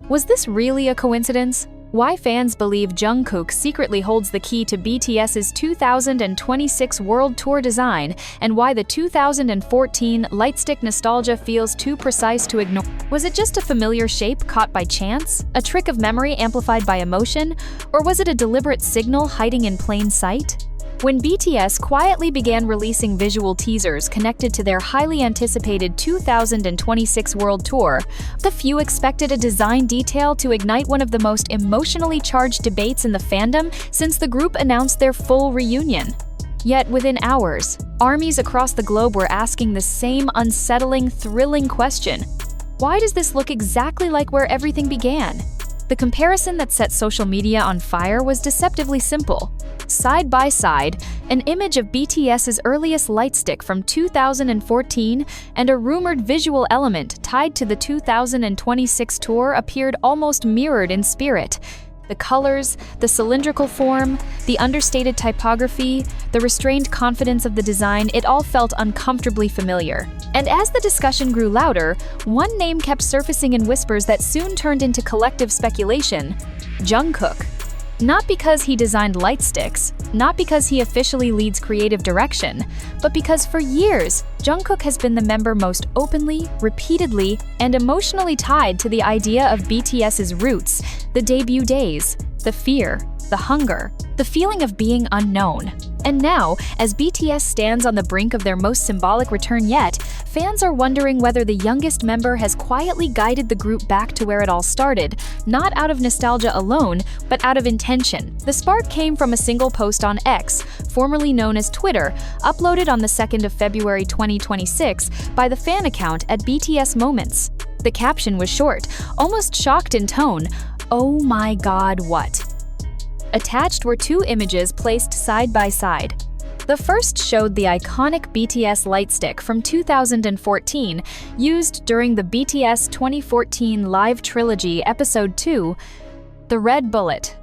Was this really a coincidence? Why fans believe Jungkook secretly holds the key to BTS's 2026 World Tour design, and why the 2014 Lightstick nostalgia feels too precise to ignore. Was it just a familiar shape caught by chance? A trick of memory amplified by emotion? Or was it a deliberate signal hiding in plain sight? When BTS quietly began releasing visual teasers connected to their highly anticipated 2026 World Tour, the few expected a design detail to ignite one of the most emotionally charged debates in the fandom since the group announced their full reunion. Yet within hours, armies across the globe were asking the same unsettling, thrilling question: why does this look exactly like where everything began? The comparison that set social media on fire was deceptively simple. Side by side, an image of BTS's earliest Lightstick from 2014 and a rumored visual element tied to the 2026 tour appeared almost mirrored in spirit. The colors, the cylindrical form, the understated typography, the restrained confidence of the design, it all felt uncomfortably familiar. And as the discussion grew louder, one name kept surfacing in whispers that soon turned into collective speculation: Jungkook. Not because he designed Lightsticks, not because he officially leads creative direction, but because for years, Jungkook has been the member most openly, repeatedly, and emotionally tied to the idea of BTS's roots, the debut days, the fear, the hunger, the feeling of being unknown. And now, as BTS stands on the brink of their most symbolic return yet, fans are wondering whether the youngest member has quietly guided the group back to where it all started, not out of nostalgia alone, but out of intention. The spark came from a single post on X, formerly known as Twitter, uploaded on the 2nd of February 2026 by the fan account at BTS Moments. The caption was short, almost shocked in tone: "Oh my god, what?" Attached were two images placed side by side. The first showed the iconic BTS Lightstick from 2014, used during the BTS 2014 Live Trilogy Episode 2, the Red Bullet.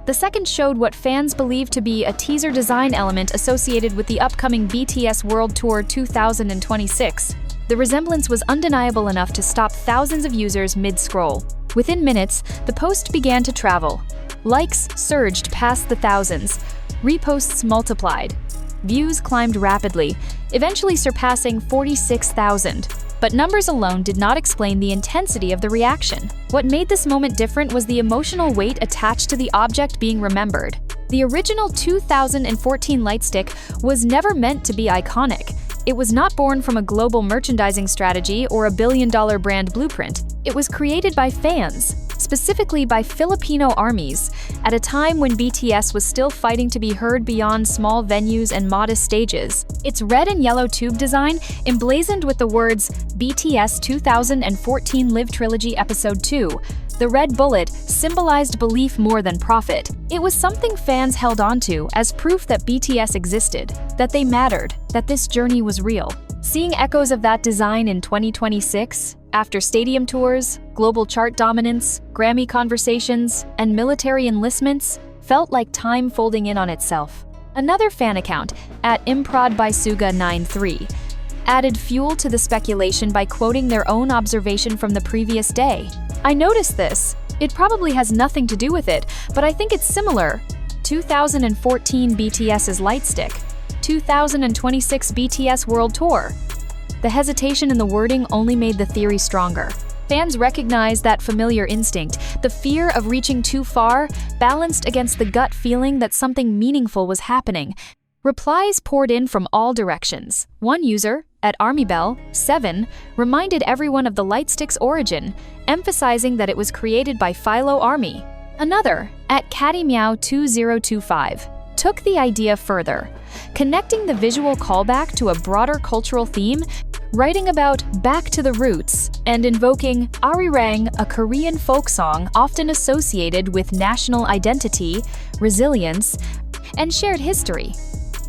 The second showed what fans believe to be a teaser design element associated with the upcoming BTS World Tour 2026. The resemblance was undeniable enough to stop thousands of users mid-scroll. Within minutes, the post began to travel. Likes surged past the thousands. Reposts multiplied. Views climbed rapidly, eventually surpassing 46,000. But numbers alone did not explain the intensity of the reaction. What made this moment different was the emotional weight attached to the object being remembered. The original 2014 Lightstick was never meant to be iconic. It was not born from a global merchandising strategy or a billion-dollar brand blueprint. It was created by fans, specifically by Filipino armies, at a time when BTS was still fighting to be heard beyond small venues and modest stages. Its red and yellow tube design, emblazoned with the words BTS 2014 Live Trilogy Episode 2, the red bullet, symbolized belief more than profit. It was something fans held onto as proof that BTS existed, that they mattered, that this journey was real. Seeing echoes of that design in 2026, after stadium tours, global chart dominance, Grammy conversations, and military enlistments, felt like time folding in on itself. Another fan account, at improdbysuga93, added fuel to the speculation by quoting their own observation from the previous day. "I noticed this. It probably has nothing to do with it, but I think it's similar. 2014 BTS's Lightstick. 2026 BTS World Tour." The hesitation in the wording only made the theory stronger. Fans recognized that familiar instinct, the fear of reaching too far, balanced against the gut feeling that something meaningful was happening. Replies poured in from all directions. One user, at ArmyBell7, reminded everyone of the Lightstick's origin, emphasizing that it was created by Philo Army. Another, at CattyMeow2025, took the idea further, connecting the visual callback to a broader cultural theme, writing about back to the roots and invoking Arirang, a Korean folk song often associated with national identity, resilience, and shared history.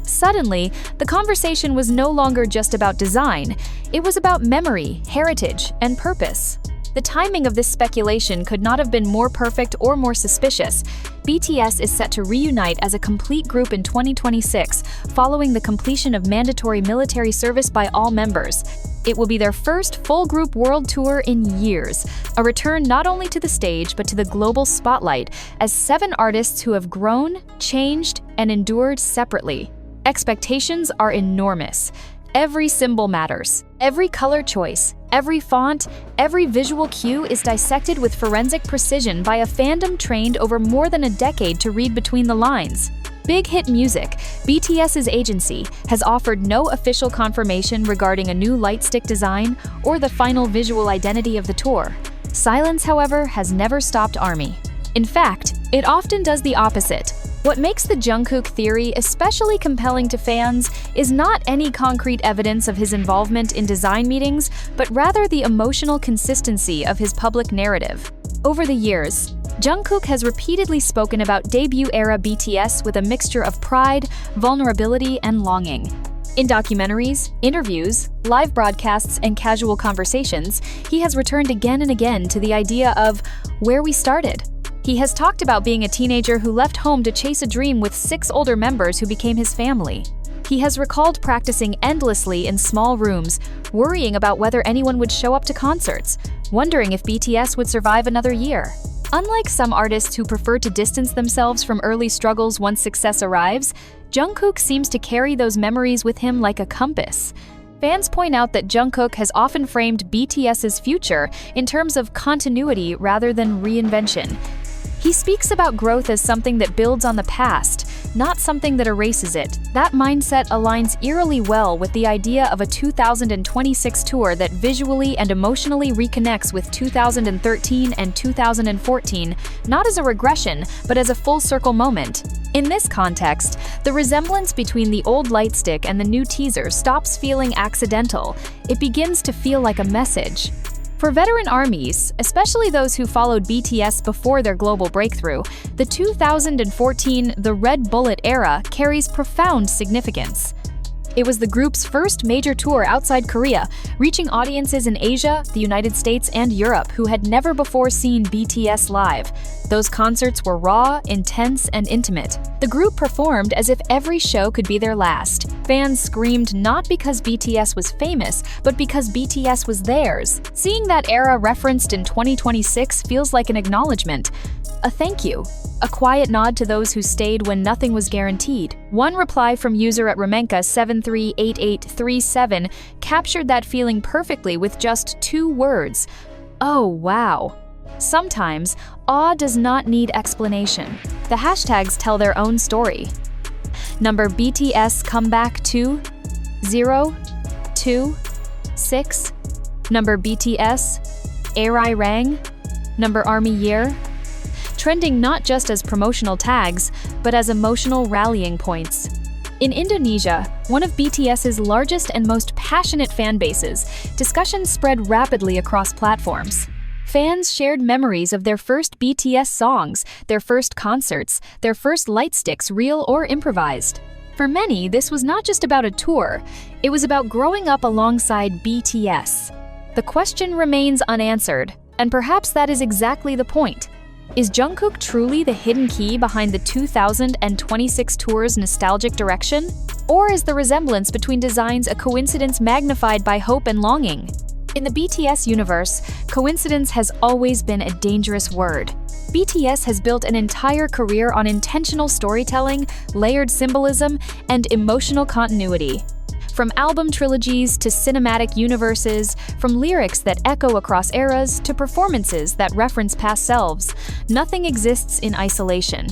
Suddenly, the conversation was no longer just about design. It was about memory, heritage, and purpose. The timing of this speculation could not have been more perfect or more suspicious. BTS is set to reunite as a complete group in 2026, following the completion of mandatory military service by all members. It will be their first full group world tour in years, a return not only to the stage but to the global spotlight as 7 artists who have grown, changed, and endured separately. Expectations are enormous. Every symbol matters. Every color choice, every font, every visual cue is dissected with forensic precision by a fandom trained over more than a decade to read between the lines. Big Hit Music, BTS's agency, has offered no official confirmation regarding a new Lightstick design or the final visual identity of the tour. Silence, however, has never stopped ARMY. In fact, it often does the opposite. What makes the Jungkook theory especially compelling to fans is not any concrete evidence of his involvement in design meetings, but rather the emotional consistency of his public narrative. Over the years, Jungkook has repeatedly spoken about debut-era BTS with a mixture of pride, vulnerability, and longing. In documentaries, interviews, live broadcasts, and casual conversations, he has returned again and again to the idea of where we started. He has talked about being a teenager who left home to chase a dream with 6 older members who became his family. He has recalled practicing endlessly in small rooms, worrying about whether anyone would show up to concerts, wondering if BTS would survive another year. Unlike some artists who prefer to distance themselves from early struggles once success arrives, Jungkook seems to carry those memories with him like a compass. Fans point out that Jungkook has often framed BTS's future in terms of continuity rather than reinvention. He speaks about growth as something that builds on the past, not something that erases it. That mindset aligns eerily well with the idea of a 2026 tour that visually and emotionally reconnects with 2013 and 2014, not as a regression, but as a full-circle moment. In this context, the resemblance between the old Lightstick and the new teaser stops feeling accidental. It begins to feel like a message. For veteran ARMYs, especially those who followed BTS before their global breakthrough, the 2014 The Red Bullet era carries profound significance. It was the group's first major tour outside Korea, reaching audiences in Asia, the United States, and Europe who had never before seen BTS live. Those concerts were raw, intense, and intimate. The group performed as if every show could be their last. Fans screamed not because BTS was famous, but because BTS was theirs. Seeing that era referenced in 2026 feels like an acknowledgement. A thank you. A quiet nod to those who stayed when nothing was guaranteed. One reply from user at Ramenka738837 captured that feeling perfectly with just 2 words. Oh, wow. Sometimes, awe does not need explanation. The hashtags tell their own story. Number BTS comeback 2, 0, 2, 6. Number BTS, Airai Rang. Number ARMY year. Trending not just as promotional tags, but as emotional rallying points. In Indonesia, one of BTS's largest and most passionate fan bases, discussions spread rapidly across platforms. Fans shared memories of their first BTS songs, their first concerts, their first Lightsticks, real or improvised. For many, this was not just about a tour, it was about growing up alongside BTS. The question remains unanswered, and perhaps that is exactly the point. Is Jungkook truly the hidden key behind the 2026 tour's nostalgic direction? Or is the resemblance between designs a coincidence magnified by hope and longing? In the BTS universe, coincidence has always been a dangerous word. BTS has built an entire career on intentional storytelling, layered symbolism, and emotional continuity. From album trilogies to cinematic universes, from lyrics that echo across eras to performances that reference past selves, nothing exists in isolation.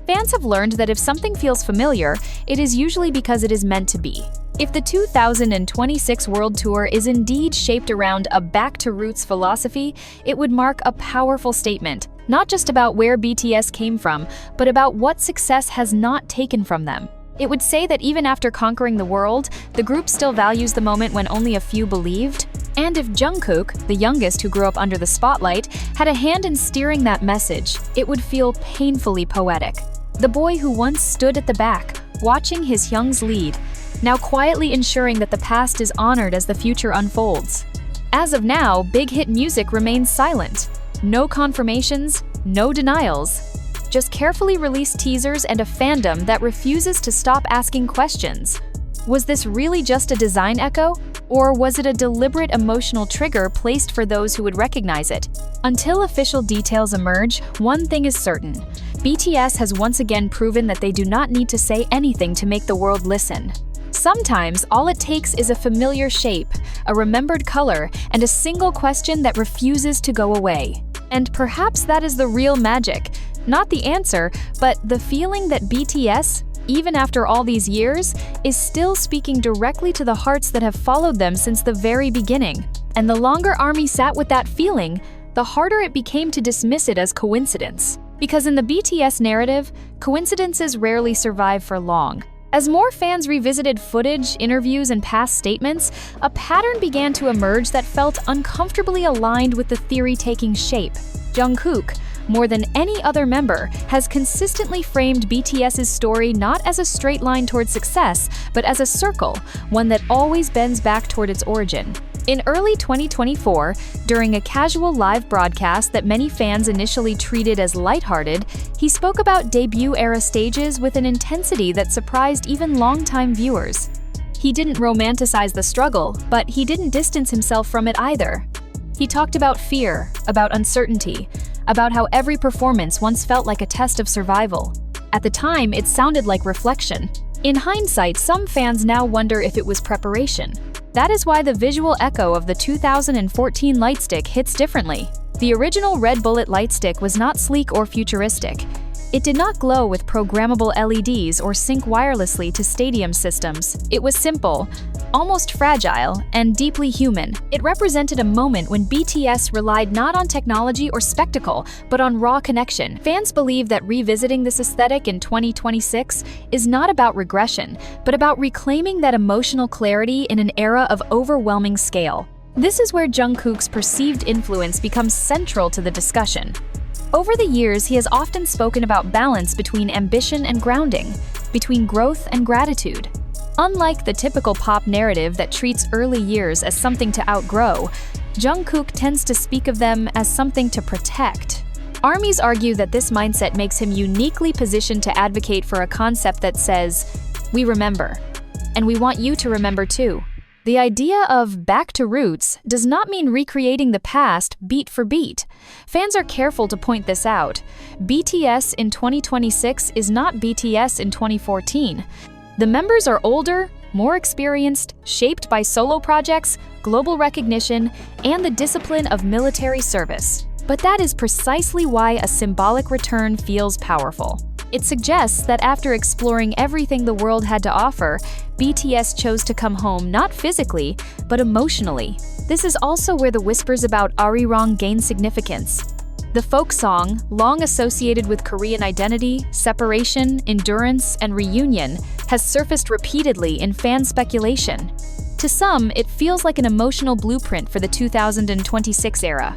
Fans have learned that if something feels familiar, it is usually because it is meant to be. If the 2026 World Tour is indeed shaped around a back-to-roots philosophy, it would mark a powerful statement, not just about where BTS came from, but about what success has not taken from them. It would say that even after conquering the world, the group still values the moment when only a few believed. And if Jungkook, the youngest who grew up under the spotlight, had a hand in steering that message, it would feel painfully poetic. The boy who once stood at the back, watching his youngs lead, now quietly ensuring that the past is honored as the future unfolds. As of now, big hit music remains silent. No confirmations, no denials. Just carefully released teasers and a fandom that refuses to stop asking questions. Was this really just a design echo? Or was it a deliberate emotional trigger placed for those who would recognize it? Until official details emerge, one thing is certain. BTS has once again proven that they do not need to say anything to make the world listen. Sometimes, all it takes is a familiar shape, a remembered color, and a single question that refuses to go away. And perhaps that is the real magic. Not the answer, but the feeling that BTS, even after all these years, is still speaking directly to the hearts that have followed them since the very beginning. And the longer ARMY sat with that feeling, the harder it became to dismiss it as coincidence. Because in the BTS narrative, coincidences rarely survive for long. As more fans revisited footage, interviews, and past statements, a pattern began to emerge that felt uncomfortably aligned with the theory taking shape. Jungkook, more than any other member, has consistently framed BTS's story not as a straight line toward success, but as a circle, one that always bends back toward its origin. In early 2024, during a casual live broadcast that many fans initially treated as lighthearted, he spoke about debut-era stages with an intensity that surprised even longtime viewers. He didn't romanticize the struggle, but he didn't distance himself from it either. He talked about fear, about uncertainty, about how every performance once felt like a test of survival. At the time, it sounded like reflection. In hindsight, some fans now wonder if it was preparation. That is why the visual echo of the 2014 Lightstick hits differently. The original Red Bullet Lightstick was not sleek or futuristic. It did not glow with programmable LEDs or sync wirelessly to stadium systems. It was simple, almost fragile, and deeply human. It represented a moment when BTS relied not on technology or spectacle, but on raw connection. Fans believe that revisiting this aesthetic in 2026 is not about regression, but about reclaiming that emotional clarity in an era of overwhelming scale. This is where Jungkook's perceived influence becomes central to the discussion. Over the years, he has often spoken about balance between ambition and grounding, between growth and gratitude. Unlike the typical pop narrative that treats early years as something to outgrow, Jungkook tends to speak of them as something to protect. ARMYs argue that this mindset makes him uniquely positioned to advocate for a concept that says, "We remember, and we want you to remember too." The idea of back to roots does not mean recreating the past beat for beat. Fans are careful to point this out. BTS in 2026 is not BTS in 2014. The members are older, more experienced, shaped by solo projects, global recognition, and the discipline of military service. But that is precisely why a symbolic return feels powerful. It suggests that after exploring everything the world had to offer, BTS chose to come home not physically, but emotionally. This is also where the whispers about Arirang gain significance. The folk song, long associated with Korean identity, separation, endurance, and reunion, has surfaced repeatedly in fan speculation. To some, it feels like an emotional blueprint for the 2026 era.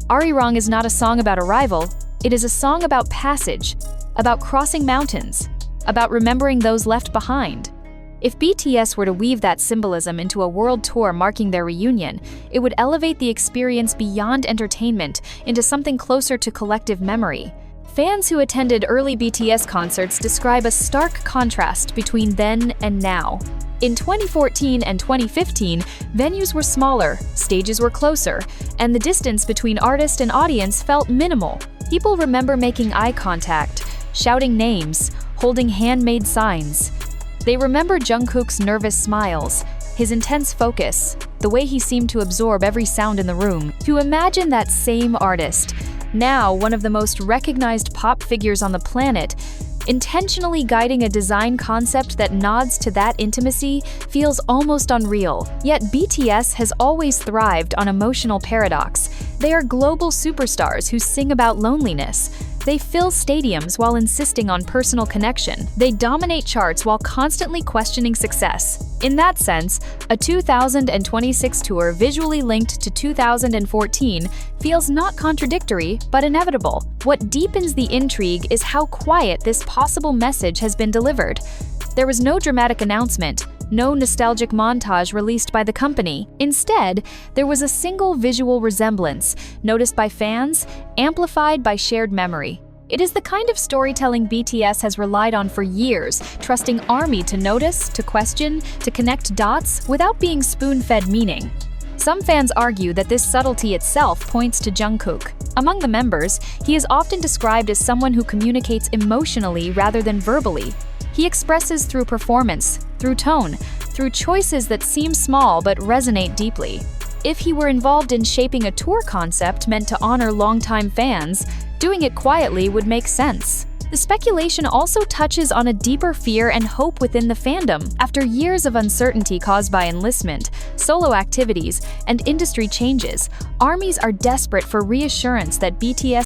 Arirang is not a song about arrival, it is a song about passage, about crossing mountains, about remembering those left behind. If BTS were to weave that symbolism into a world tour marking their reunion, it would elevate the experience beyond entertainment into something closer to collective memory. Fans who attended early BTS concerts describe a stark contrast between then and now. In 2014 and 2015, venues were smaller, stages were closer, and the distance between artist and audience felt minimal. People remember making eye contact, shouting names, holding handmade signs. They remember Jungkook's nervous smiles, his intense focus, the way he seemed to absorb every sound in the room. To imagine that same artist, now one of the most recognized pop figures on the planet, intentionally guiding a design concept that nods to that intimacy feels almost unreal. Yet BTS has always thrived on emotional paradox. They are global superstars who sing about loneliness. They fill stadiums while insisting on personal connection. They dominate charts while constantly questioning success. In that sense, a 2026 tour visually linked to 2014 feels not contradictory, but inevitable. What deepens the intrigue is how quiet this possible message has been delivered. There was no dramatic announcement, no nostalgic montage released by the company. Instead, there was a single visual resemblance, noticed by fans, amplified by shared memory. It is the kind of storytelling BTS has relied on for years, trusting ARMY to notice, to question, to connect dots without being spoon-fed meaning. Some fans argue that this subtlety itself points to Jungkook. Among the members, he is often described as someone who communicates emotionally rather than verbally. He expresses through performance, through tone, through choices that seem small but resonate deeply. If he were involved in shaping a tour concept meant to honor longtime fans, doing it quietly would make sense. The speculation also touches on a deeper fear and hope within the fandom. After years of uncertainty caused by enlistment, solo activities, and industry changes, ARMYs are desperate for reassurance that BTS